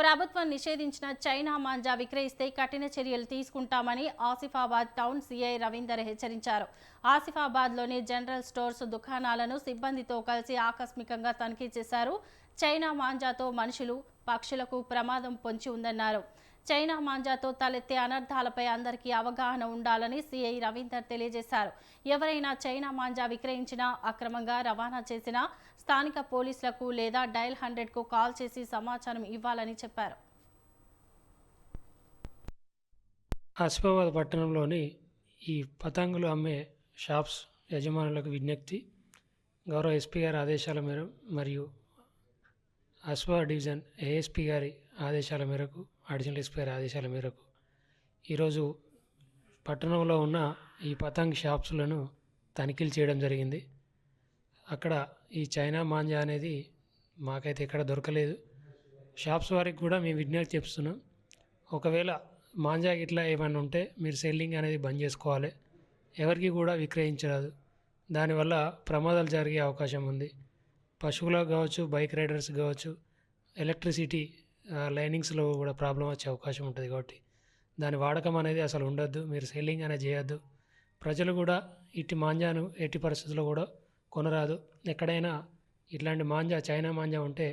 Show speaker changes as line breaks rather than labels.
ప్రభుత్వం నిషేధించిన చైనా మాంజా విక్రయిస్తే కఠిన చర్యలు తీసుకుంటామని ఆసిఫాబాద్ టౌన్ సీఐ రవీందర్ హెచ్చరించారు. ఆసిఫాబాద్లోని జనరల్ స్టోర్స్ దుకాణాలను సిబ్బందితో కలిసి ఆకస్మికంగా తనిఖీ చేశారు. చైనా మాంజాతో మనుషులు, పక్షులకు ప్రమాదం పొంచి ఉందన్నారు. చైనా మాంజాతో తలెత్తే అనర్థాలపై అందరికీ అవగాహన ఉండాలని సీఐ రవీందర్ తెలియజేశారు. ఎవరైనా చైనా మాంజా విక్రయించినా, అక్రమంగా రవాణా చేసినా స్థానిక పోలీసులకు లేదా డయల్ 100కు కాల్ చేసి సమాచారం ఇవ్వాలని చెప్పారు.
ఆసిఫాబాద్ పట్టణంలోని ఈ పతంగులు అమ్మే షాప్స్ యజమానులకు విజ్ఞప్తి. గౌరవ ఎస్పీ గారి ఆదేశాల మేరకు మరియు ఆసిఫాబాద్ డివిజన్ ఏఎస్పీ గారి ఆదేశాల మేరకు, అడిషనల్ ఎస్పీ గారి ఆదేశాల మేరకు ఈరోజు పట్టణంలో ఉన్న ఈ పతంగ్ షాప్స్లను తనిఖీలు చేయడం జరిగింది. అక్కడ ఈ చైనా మాంజా అనేది మాకైతే ఎక్కడ దొరకలేదు. షాప్స్ వారికి కూడా మేము విజ్ఞప్తి చేస్తున్నాం, ఒకవేళ మాంజా ఇట్లా ఏమైనా ఉంటే మీరు సెల్లింగ్ అనేది బంద్ చేసుకోవాలి. ఎవరికి కూడా విక్రయించరాదు. దానివల్ల ప్రమాదాలు జరిగే అవకాశం ఉంది. పశువులకు కావచ్చు, బైక్ రైడర్స్ కావచ్చు, ఎలక్ట్రిసిటీ లైనింగ్స్లో కూడా ప్రాబ్లం వచ్చే అవకాశం ఉంటుంది. కాబట్టి దాని వాడకం అనేది అసలు ఉండొద్దు. మీరు సెల్లింగ్ అనేది చేయొద్దు. ప్రజలు కూడా ఇట్టి మాంజాను ఎట్టి పరిస్థితుల్లో కూడా కొనరాదు. ఎక్కడైనా ఇట్లాంటి మాంజా, చైనా మాంజా ఉంటే